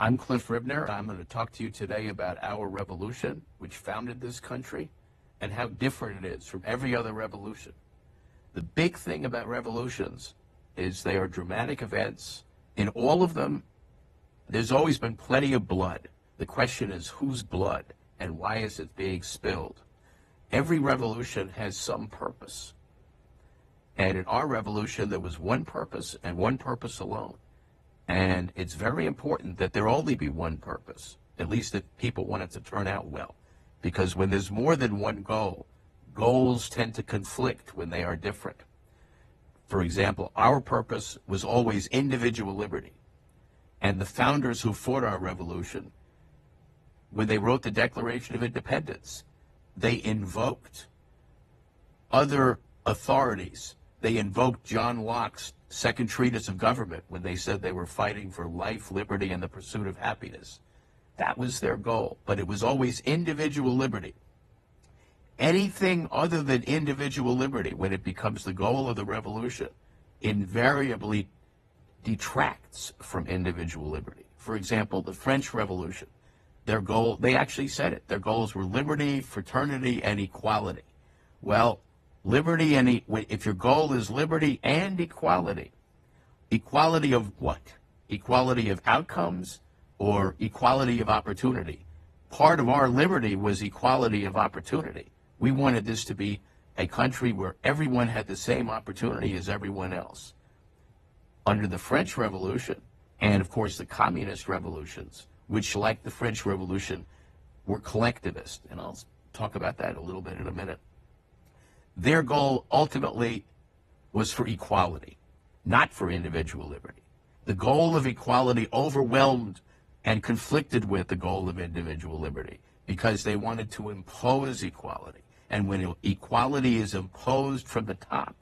I'm Cliff Ribner. I'm going to talk to you today about our revolution, which founded this country, and how different it is from every other revolution. The big thing about revolutions is they are dramatic events. In all of them, there's always been plenty of blood. The question is whose blood and why is it being spilled? Every revolution has some purpose. And in our revolution, there was one purpose and one purpose alone. And it's very important that there only be one purpose, at least if people want it to turn out well. Because when there's more than one goal, goals tend to conflict when they are different. For example, our purpose was always individual liberty. And the founders who fought our revolution, when they wrote the Declaration of Independence, they invoked other authorities. They invoked John Locke's Second Treatise of Government when they said they were fighting for life, liberty, and the pursuit of happiness. That was their goal, but it was always individual liberty. Anything other than individual liberty, when it becomes the goal of the revolution, invariably detracts from individual liberty. For example, the French Revolution, their goal, they actually said it, their goals were liberty, fraternity, and equality. Well, liberty and if your goal is liberty and equality, equality of what? Equality of outcomes or equality of opportunity? Part of our liberty was equality of opportunity. We wanted this to be a country where everyone had the same opportunity as everyone else. Under the French Revolution, and of course the communist revolutions, which like the French Revolution were collectivist, and I'll talk about that a little bit in a minute. Their goal ultimately was for equality, not for individual liberty. The goal of equality overwhelmed and conflicted with the goal of individual liberty because they wanted to impose equality. And when equality is imposed from the top,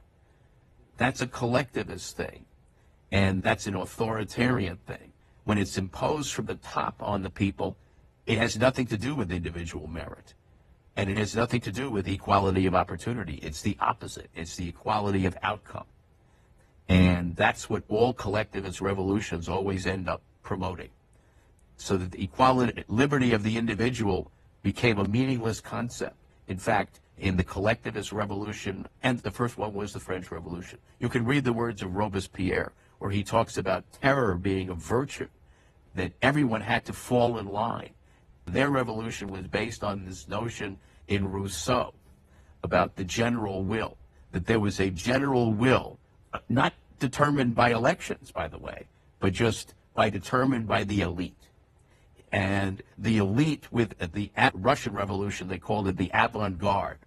that's a collectivist thing, and that's an authoritarian thing. When it's imposed from the top on the people, it has nothing to do with individual merit. And it has nothing to do with equality of opportunity. It's the opposite. It's the equality of outcome. And that's what all collectivist revolutions always end up promoting. So that the equality, liberty of the individual became a meaningless concept. In fact, in the collectivist revolution, and the first one was the French Revolution, you can read the words of Robespierre, where he talks about terror being a virtue, that everyone had to fall in line. Their revolution was based on this notion in Rousseau about the general will, that there was a general will, not determined by elections, by the way, but just determined by the elite. And the elite with the Russian Revolution, they called it the avant-garde.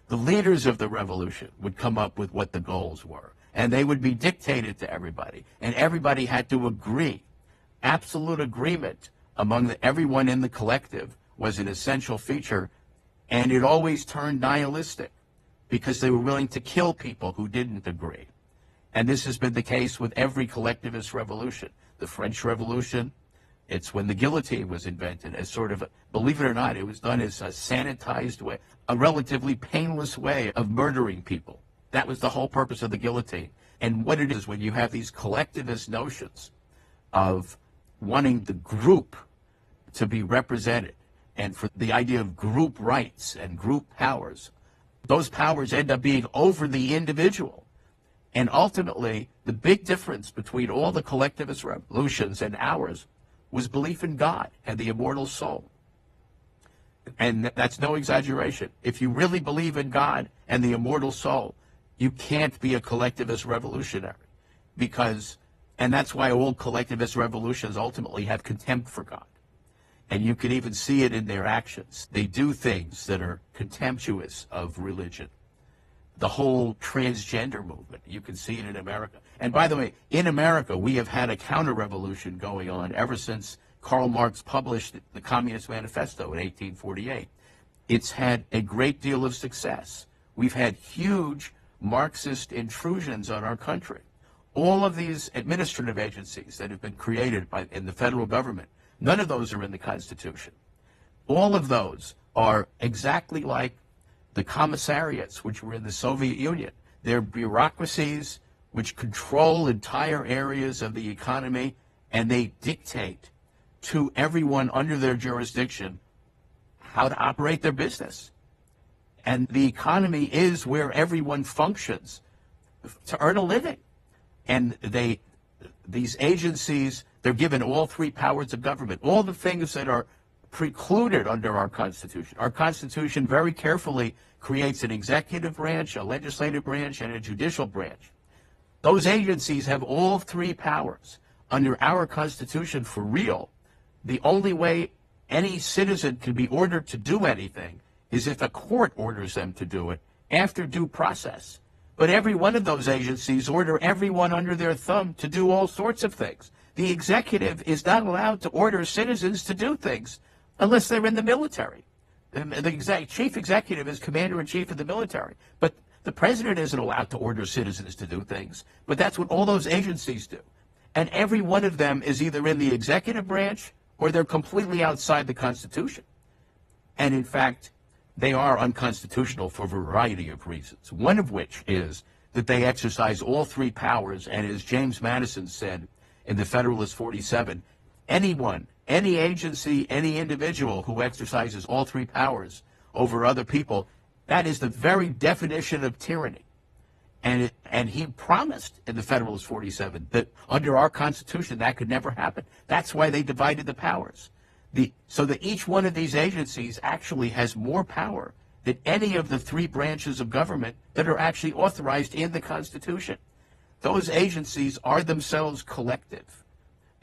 The leaders of the revolution would come up with what the goals were, and they would be dictated to everybody, and everybody had to agree. Absolute agreement among everyone in the collective was an essential feature, and it always turned nihilistic because they were willing to kill people who didn't agree. And this has been the case with every collectivist revolution. The French Revolution, it's when the guillotine was invented as sort of, believe it or not, it was done as a sanitized way, a relatively painless way of murdering people. That was the whole purpose of the guillotine. And what it is when you have these collectivist notions of wanting the group to be represented, and for the idea of group rights and group powers, those powers end up being over the individual. And ultimately, the big difference between all the collectivist revolutions and ours was belief in God and the immortal soul. And that's no exaggeration. If you really believe in God and the immortal soul, you can't be a collectivist revolutionary. And that's why all collectivist revolutions ultimately have contempt for God. And you can even see it in their actions. They do things that are contemptuous of religion. The whole transgender movement, you can see it in America. And by the way, in America, we have had a counter-revolution going on ever since Karl Marx published the Communist Manifesto in 1848. It's had a great deal of success. We've had huge Marxist intrusions on our country. All of these administrative agencies that have been created in the federal government, none of those are in the Constitution. All of those are exactly like the commissariats, which were in the Soviet Union. They're bureaucracies which control entire areas of the economy, and they dictate to everyone under their jurisdiction how to operate their business. And the economy is where everyone functions to earn a living. And these agencies, they're given all three powers of government, all the things that are precluded under our Constitution. Our Constitution very carefully creates an executive branch, a legislative branch, and a judicial branch. Those agencies have all three powers. Under our Constitution, for real, the only way any citizen can be ordered to do anything is if a court orders them to do it after due process. But every one of those agencies order everyone under their thumb to do all sorts of things. The executive is not allowed to order citizens to do things unless they're in the military. The chief executive is commander-in-chief of the military. But the president isn't allowed to order citizens to do things. But that's what all those agencies do. And every one of them is either in the executive branch or they're completely outside the Constitution. And in fact, they are unconstitutional for a variety of reasons, one of which is that they exercise all three powers. And as James Madison said in the Federalist 47, anyone, any agency, any individual who exercises all three powers over other people, that is the very definition of tyranny. And he promised in the Federalist 47 that under our Constitution that could never happen. That's why they divided the powers. So that each one of these agencies actually has more power than any of the three branches of government that are actually authorized in the Constitution. Those agencies are themselves collective.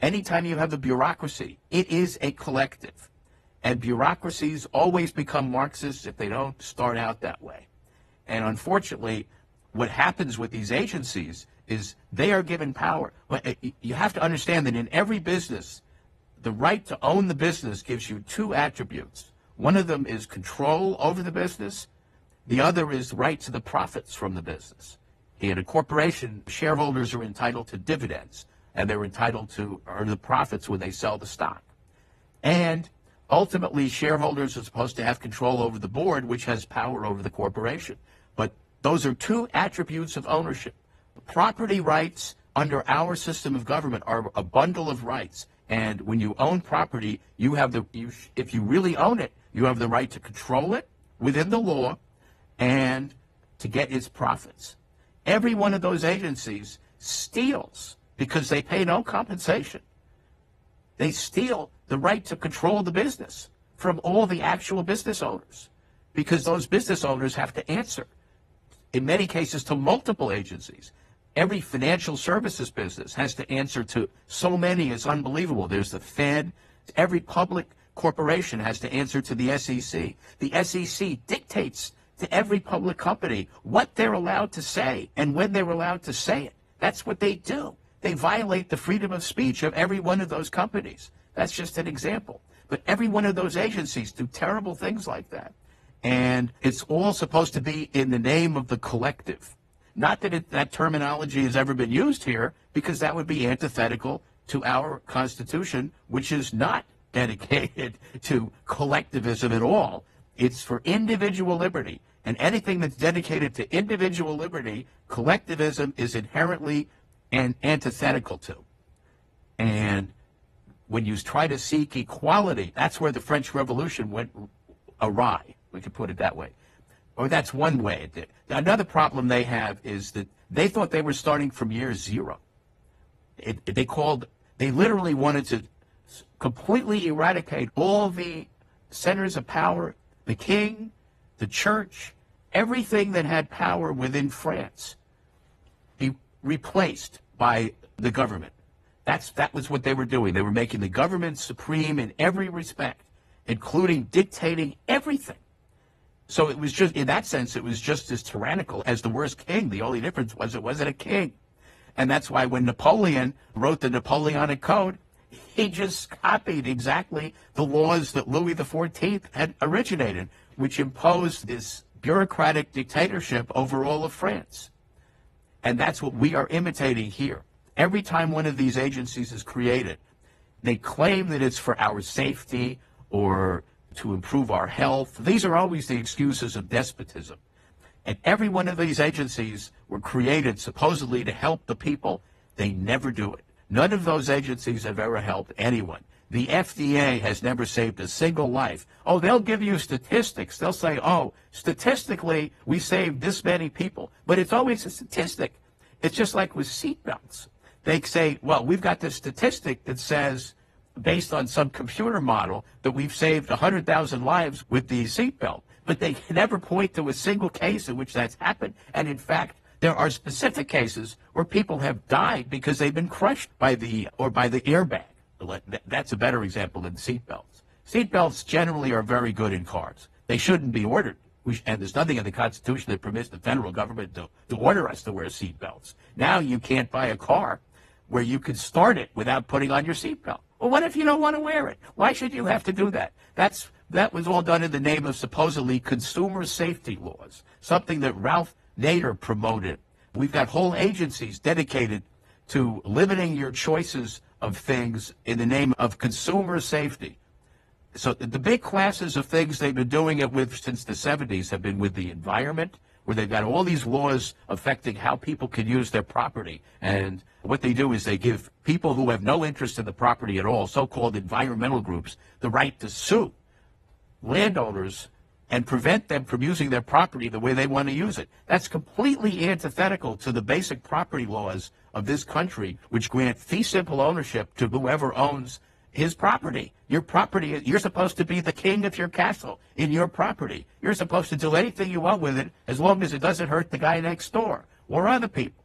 Anytime you have a bureaucracy, it is a collective. And bureaucracies always become Marxists if they don't start out that way. And unfortunately, what happens with these agencies is they are given power. You have to understand that in every business, the right to own the business gives you two attributes. One of them is control over the business. The other is the right to the profits from the business. In a corporation, shareholders are entitled to dividends, and they're entitled to earn the profits when they sell the stock. And ultimately, shareholders are supposed to have control over the board, which has power over the corporation. But those are two attributes of ownership. Property rights under our system of government are a bundle of rights. And when you own property, you have if you really own it, you have the right to control it within the law and to get its profits. Every one of those agencies steals because they pay no compensation. They steal the right to control the business from all the actual business owners because those business owners have to answer, in many cases, to multiple agencies. Every financial services business has to answer to so many, it's unbelievable. There's the Fed. Every public corporation has to answer to the SEC. The SEC dictates to every public company what they're allowed to say and when they're allowed to say it. That's what they do. They violate the freedom of speech of every one of those companies. That's just an example. But every one of those agencies do terrible things like that. And it's all supposed to be in the name of the collective. Not that that terminology has ever been used here, because that would be antithetical to our Constitution, which is not dedicated to collectivism at all. It's for individual liberty. And anything that's dedicated to individual liberty, collectivism is inherently antithetical to. And when you try to seek equality, that's where the French Revolution went awry. We could put it that way. Or that's one way it did. Now, another problem they have is that they thought they were starting from year zero. They literally wanted to completely eradicate all the centers of power, the king, the church, everything that had power within France, be replaced by the government. That was what they were doing. They were making the government supreme in every respect, including dictating everything. So it was just, in that sense, it was just as tyrannical as the worst king. The only difference was it wasn't a king. And that's why when Napoleon wrote the Napoleonic Code, he just copied exactly the laws that Louis XIV had originated, which imposed this bureaucratic dictatorship over all of France. And that's what we are imitating here. Every time one of these agencies is created, they claim that it's for our safety or to improve our health. These are always the excuses of despotism. And every one of these agencies were created supposedly to help the people. They never do it. None of those agencies have ever helped anyone. The FDA has never saved a single life. Oh, they'll give you statistics. They'll say, oh, statistically, we saved this many people. But it's always a statistic. It's just like with seatbelts. They say, well, we've got this statistic that says, based on some computer model, that we've saved 100,000 lives with the seatbelt. But they never point to a single case in which that's happened. And in fact, there are specific cases where people have died because they've been crushed by the airbag. That's a better example than seatbelts. Seatbelts generally are very good in cars. They shouldn't be ordered. And there's nothing in the Constitution that permits the federal government to order us to wear seatbelts. Now you can't buy a car where you can start it without putting on your seatbelt. Well, what if you don't want to wear it? Why should you have to do that? That was all done in the name of supposedly consumer safety laws, something that Ralph Nader promoted. We've got whole agencies dedicated to limiting your choices of things in the name of consumer safety. So the big classes of things they've been doing it with since the 70s have been with the environment, where they've got all these laws affecting how people can use their property. And what they do is they give people who have no interest in the property at all, so-called environmental groups, the right to sue landowners and prevent them from using their property the way they want to use it. That's completely antithetical to the basic property laws of this country, which grant fee simple ownership to whoever owns his property. Your property, you're supposed to be the king of your castle in your property. You're supposed to do anything you want with it as long as it doesn't hurt the guy next door or other people.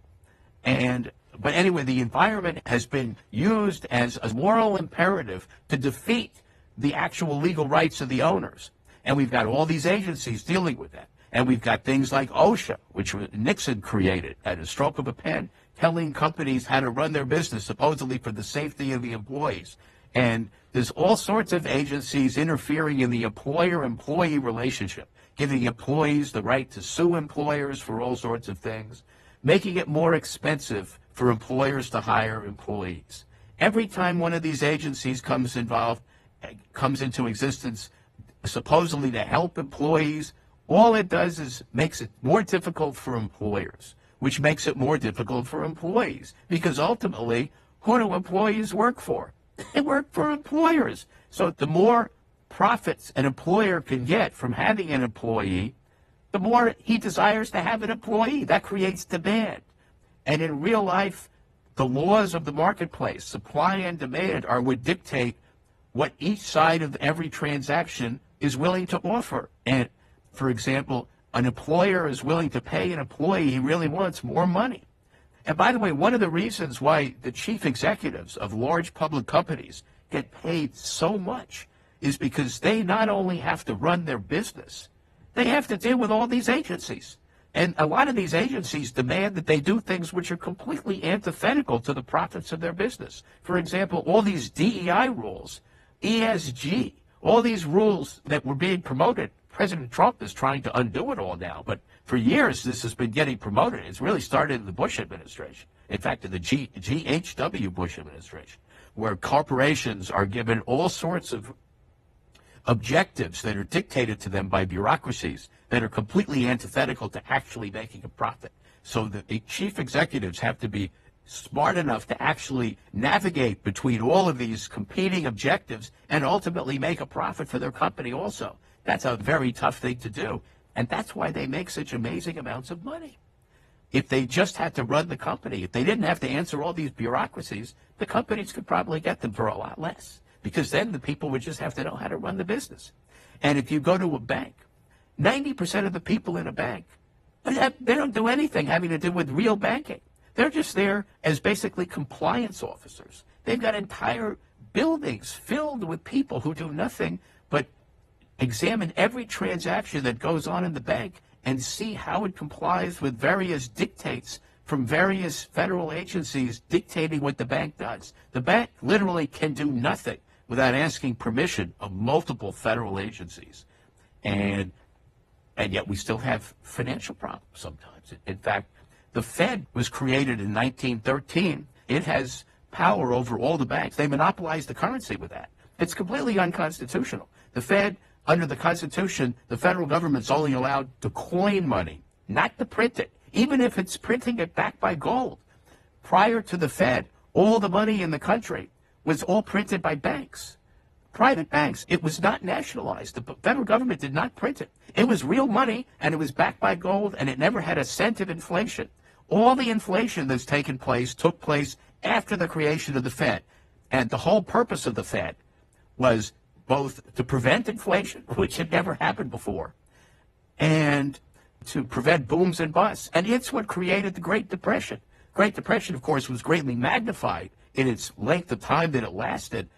But anyway, the environment has been used as a moral imperative to defeat the actual legal rights of the owners. And we've got all these agencies dealing with that. And we've got things like OSHA, which Nixon created at a stroke of a pen, telling companies how to run their business, supposedly for the safety of the employees. And there's all sorts of agencies interfering in the employer-employee relationship, giving employees the right to sue employers for all sorts of things, making it more expensive for employers to hire employees. Every time one of these agencies comes into existence, supposedly to help employees, all it does is makes it more difficult for employers, which makes it more difficult for employees. Because ultimately, who do employees work for? They work for employers. So the more profits an employer can get from having an employee, the more he desires to have an employee. That creates demand. And in real life, the laws of the marketplace, supply and demand, are what dictate what each side of every transaction is willing to offer. And, for example, an employer is willing to pay an employee he really wants more money. And by the way, one of the reasons why the chief executives of large public companies get paid so much is because they not only have to run their business, they have to deal with all these agencies. And a lot of these agencies demand that they do things which are completely antithetical to the profits of their business. For example, all these DEI rules, ESG, all these rules that were being promoted. President Trump is trying to undo it all now, but for years this has been getting promoted. It's really started in the Bush administration. In fact, in the GHW Bush administration, where corporations are given all sorts of objectives that are dictated to them by bureaucracies that are completely antithetical to actually making a profit. So the chief executives have to be smart enough to actually navigate between all of these competing objectives and ultimately make a profit for their company also. That's a very tough thing to do. And that's why they make such amazing amounts of money. If they just had to run the company, if they didn't have to answer all these bureaucracies, the companies could probably get them for a lot less. Because then the people would just have to know how to run the business. And if you go to a bank, 90% of the people in a bank, they don't do anything having to do with real banking. They're just there as basically compliance officers. They've got entire buildings filled with people who do nothing but examine every transaction that goes on in the bank and see how it complies with various dictates from various federal agencies dictating what the bank does. The bank literally can do nothing without asking permission of multiple federal agencies. And yet we still have financial problems sometimes. In fact, the Fed was created in 1913. It has power over all the banks. They monopolized the currency with that. It's completely unconstitutional. The Fed, under the Constitution, the federal government's only allowed to coin money, not to print it, even if it's printing it backed by gold. Prior to the Fed, all the money in the country was all printed by banks. private banks. It was not nationalized. The federal government did not print it. It was real money, and it was backed by gold, and it never had a cent of inflation. All the inflation that's taken place took place after the creation of the Fed. And the whole purpose of the Fed was both to prevent inflation, which had never happened before, and to prevent booms and busts. And it's what created the Great Depression. Great Depression, of course, was greatly magnified in its length of time that it lasted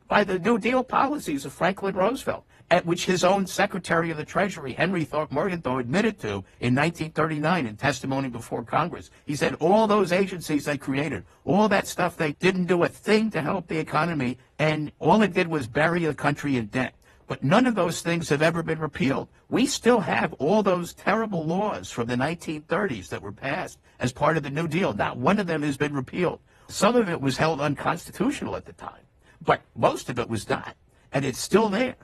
by the New Deal policies of Franklin Roosevelt, at which his own Secretary of the Treasury, Henry Morgenthau, admitted to in 1939 in testimony before Congress. He said all those agencies they created, all that stuff, they didn't do a thing to help the economy, and all it did was bury the country in debt. But none of those things have ever been repealed. We still have all those terrible laws from the 1930s that were passed as part of the New Deal. Not one of them has been repealed. Some of it was held unconstitutional at the time, but most of it was not, and it's still there.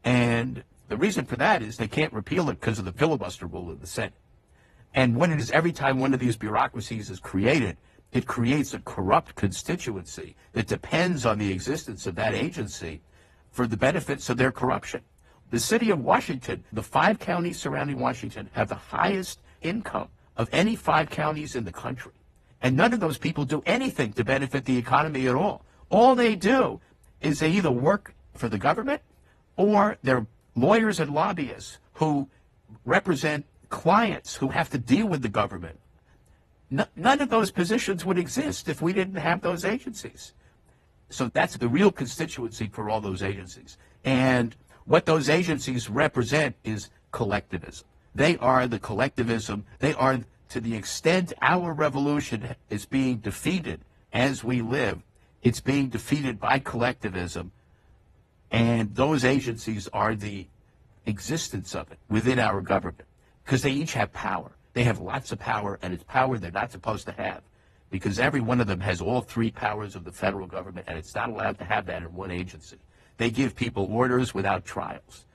And the reason for that is they can't repeal it because of the filibuster rule of the Senate. And what it is, every time one of these bureaucracies is created, it creates a corrupt constituency that depends on the existence of that agency for the benefits of their corruption. The city of Washington, the 5 counties surrounding Washington, have the highest income of any 5 counties in the country. And none of those people do anything to benefit the economy at all. All they do is they either work for the government or they're lawyers and lobbyists who represent clients who have to deal with the government. None of those positions would exist if we didn't have those agencies. So that's the real constituency for all those agencies. And what those agencies represent is collectivism. They are the collectivism. They are, to the extent our revolution is being defeated as we live, it's being defeated by collectivism. And those agencies are the existence of it within our government, because they each have power. They have lots of power, and it's power they're not supposed to have, because every one of them has all 3 powers of the federal government, and it's not allowed to have that in one agency. They give people orders without trials,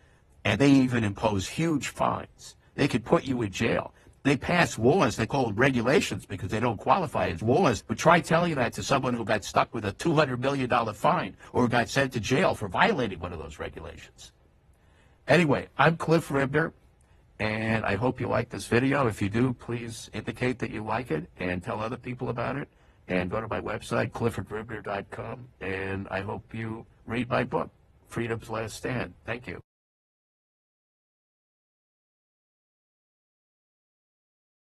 and they even impose huge fines. They could put you in jail. They pass laws, they call them regulations because they don't qualify as laws, but try telling that to someone who got stuck with a $200 million fine or got sent to jail for violating one of those regulations. Anyway, I'm Cliff Ribner, and I hope you like this video. If you do, please indicate that you like it and tell other people about it. And go to my website, cliffordribner.com, and I hope you read my book, Freedom's Last Stand. Thank you.